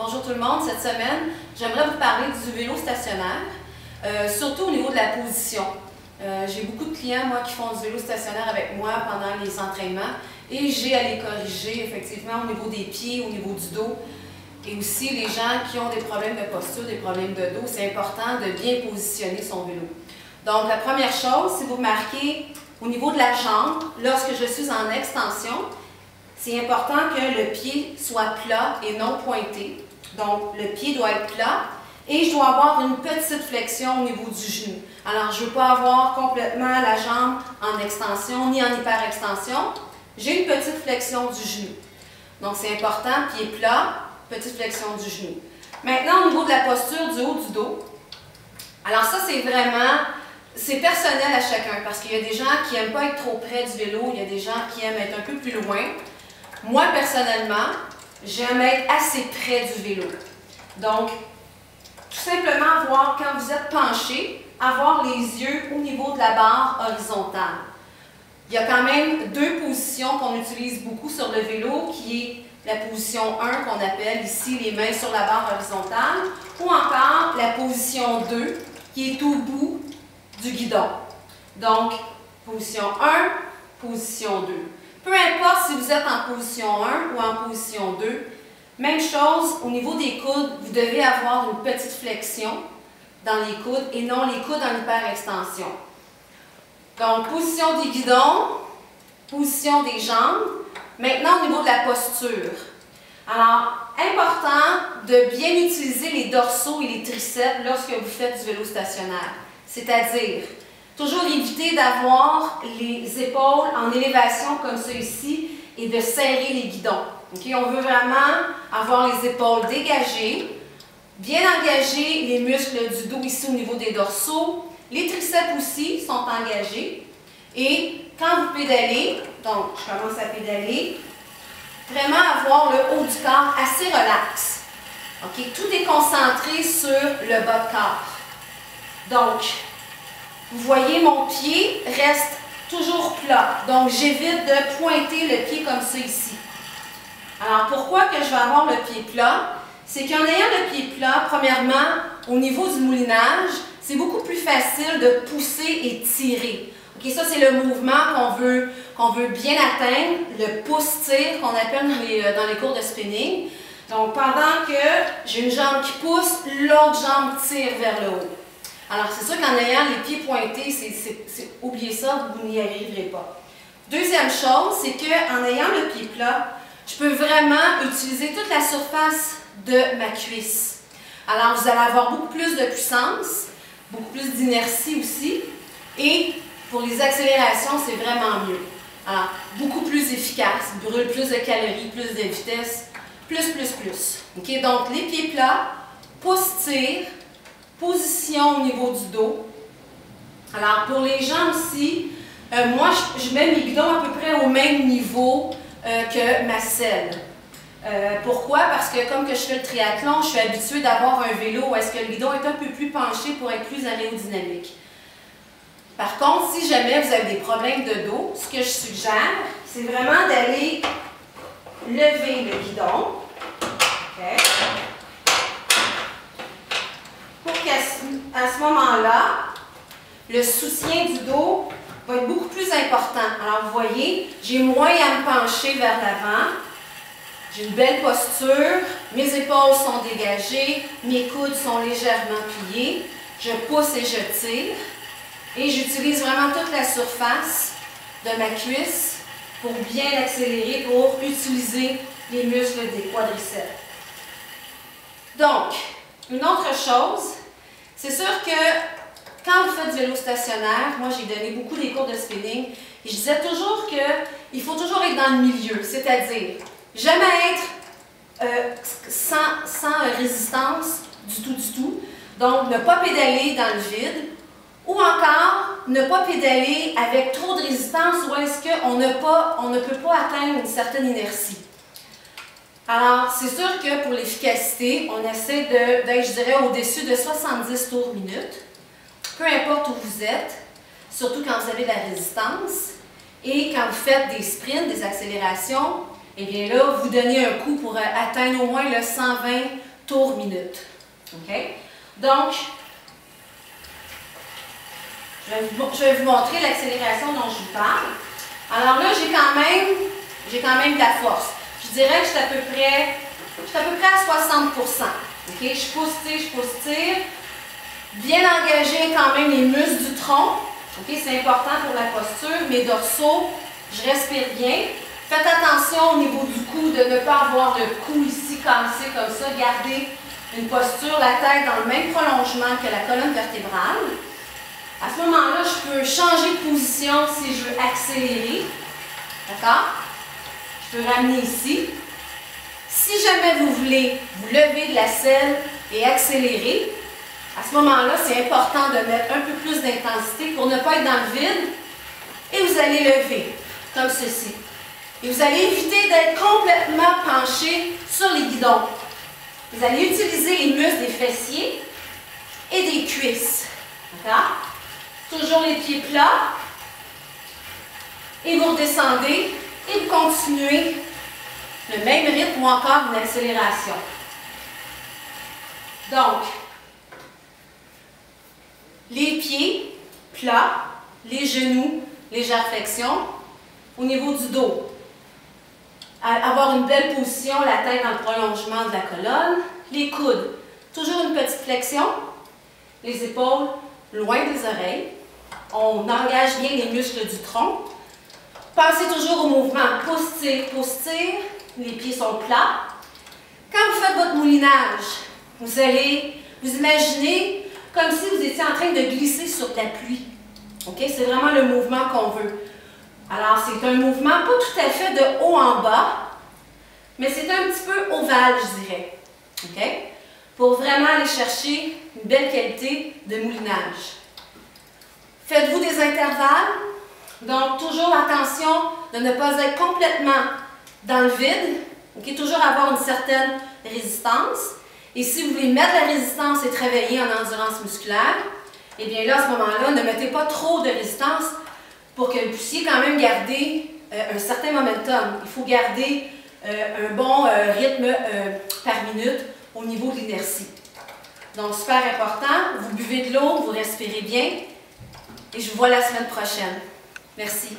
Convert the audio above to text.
Bonjour tout le monde, cette semaine, j'aimerais vous parler du vélo stationnaire, surtout au niveau de la position. J'ai beaucoup de clients, moi, qui font du vélo stationnaire avec moi pendant les entraînements et j'ai à les corriger, effectivement, au niveau des pieds, au niveau du dos. Et aussi, les gens qui ont des problèmes de posture, des problèmes de dos, c'est important de bien positionner son vélo. Donc, la première chose, si vous remarquez au niveau de la jambe, lorsque je suis en extension, c'est important que le pied soit plat et non pointé. Donc, le pied doit être plat et je dois avoir une petite flexion au niveau du genou. Alors, je ne veux pas avoir complètement la jambe en extension ni en hyper-extension. J'ai une petite flexion du genou. Donc, c'est important, pied plat, petite flexion du genou. Maintenant, au niveau de la posture du haut du dos, alors ça, c'est personnel à chacun parce qu'il y a des gens qui n'aiment pas être trop près du vélo, il y a des gens qui aiment être un peu plus loin. Moi, personnellement, j'aime être assez près du vélo. Donc, tout simplement voir quand vous êtes penché, avoir les yeux au niveau de la barre horizontale. Il y a quand même deux positions qu'on utilise beaucoup sur le vélo, qui est la position 1 qu'on appelle ici les mains sur la barre horizontale, ou encore la position 2 qui est au bout du guidon. Donc, position 1, position 2. Peu importe si vous êtes en position 1 ou en position 2, même chose au niveau des coudes, vous devez avoir une petite flexion dans les coudes et non les coudes en hyper-extension. Donc, position des guidons, position des jambes. Maintenant, au niveau de la posture. Alors, important de bien utiliser les dorsaux et les triceps lorsque vous faites du vélo stationnaire. C'est-à-dire, toujours éviter d'avoir les épaules en élévation comme ça ici et de serrer les guidons. Okay? On veut vraiment avoir les épaules dégagées, bien engager les muscles du dos ici au niveau des dorsaux. Les triceps aussi sont engagés. Et quand vous pédalez, donc je commence à pédaler, vraiment avoir le haut du corps assez relax. Okay? Tout est concentré sur le bas de corps. Donc, vous voyez, mon pied reste toujours plat. Donc, j'évite de pointer le pied comme ça ici. Alors, pourquoi que je vais avoir le pied plat? C'est qu'en ayant le pied plat, premièrement, au niveau du moulinage, c'est beaucoup plus facile de pousser et tirer. Okay, ça, c'est le mouvement qu'on veut bien atteindre, le pouce-tire qu'on appelle dans les cours de spinning. Donc, pendant que j'ai une jambe qui pousse, l'autre jambe tire vers le haut. Alors, c'est sûr qu'en ayant les pieds pointés, oubliez ça, vous n'y arriverez pas. Deuxième chose, c'est qu'en ayant le pied plat, je peux vraiment utiliser toute la surface de ma cuisse. Alors, vous allez avoir beaucoup plus de puissance, beaucoup plus d'inertie aussi, et pour les accélérations, c'est vraiment mieux. Alors, beaucoup plus efficace, brûle plus de calories, plus de vitesse, plus. Okay? Donc, les pieds plats, pouce-tire, position au niveau du dos. Alors, pour les gens aussi, moi, je mets mes guidons à peu près au même niveau que ma selle. Pourquoi? Parce que comme que je fais le triathlon, je suis habituée d'avoir un vélo où est-ce que le guidon est un peu plus penché pour être plus aérodynamique. Par contre, si jamais vous avez des problèmes de dos, ce que je suggère, c'est vraiment d'aller lever le guidon. Okay. Pour qu'à ce moment-là, le soutien du dos va être beaucoup plus important. Alors, vous voyez, j'ai moins à me pencher vers l'avant. J'ai une belle posture. Mes épaules sont dégagées. Mes coudes sont légèrement pliés. Je pousse et je tire. Et j'utilise vraiment toute la surface de ma cuisse pour bien accélérer, pour utiliser les muscles des quadriceps. Donc, une autre chose, c'est sûr que quand vous faites du vélo stationnaire, moi j'ai donné beaucoup des cours de spinning, et je disais toujours qu'il faut toujours être dans le milieu, c'est-à-dire jamais être sans résistance du tout, donc ne pas pédaler dans le vide, ou encore ne pas pédaler avec trop de résistance ou est-ce qu'on ne peut pas atteindre une certaine inertie. Alors, c'est sûr que pour l'efficacité, on essaie d'être, je dirais, au-dessus de 70 tours minute, peu importe où vous êtes, surtout quand vous avez de la résistance. Et quand vous faites des sprints, des accélérations, eh bien là, vous donnez un coup pour atteindre au moins le 120 tours minute. OK? Donc, je vais vous montrer l'accélération dont je vous parle. Alors là, j'ai quand même de la force. Je dirais que je suis à peu près à 60 OK? Je pousse, tire. Bien engager quand même les muscles du tronc. OK? C'est important pour la posture. Mes dorsaux, je respire bien. Faites attention au niveau du cou de ne pas avoir le cou ici cassé comme ça. Gardez une posture, la tête dans le même prolongement que la colonne vertébrale. À ce moment-là, je peux changer de position si je veux accélérer. D'accord? Je peux ramener ici. Si jamais vous voulez vous lever de la selle et accélérer, à ce moment-là, c'est important de mettre un peu plus d'intensité pour ne pas être dans le vide. Et vous allez lever, comme ceci. Et vous allez éviter d'être complètement penché sur les guidons. Vous allez utiliser les muscles des fessiers et des cuisses. D'accord? Toujours les pieds plats. Et vous redescendez et vous continuez le même rythme ou encore une accélération. Donc, les pieds plats, les genoux, légère flexion. Au niveau du dos, avoir une belle position, la tête dans le prolongement de la colonne. Les coudes, toujours une petite flexion. Les épaules loin des oreilles. On engage bien les muscles du tronc. Pensez toujours au mouvement pousse-tire, pousse-tire. Les pieds sont plats. Quand vous faites votre moulinage, vous allez vous imaginer comme si vous étiez en train de glisser sur de la pluie. Okay? C'est vraiment le mouvement qu'on veut. Alors, c'est un mouvement pas tout à fait de haut en bas, mais c'est un petit peu ovale, je dirais. Okay? Pour vraiment aller chercher une belle qualité de moulinage. Faites-vous des intervalles. Donc, toujours attention de ne pas être complètement dans le vide. Okay? Toujours avoir une certaine résistance. Et si vous voulez mettre la résistance et travailler en endurance musculaire, eh bien là, à ce moment-là, ne mettez pas trop de résistance pour que vous puissiez quand même garder un certain momentum. Il faut garder un bon rythme par minute au niveau de l'inertie. Donc, super important. Vous buvez de l'eau, vous respirez bien. Et je vous vois la semaine prochaine. Merci.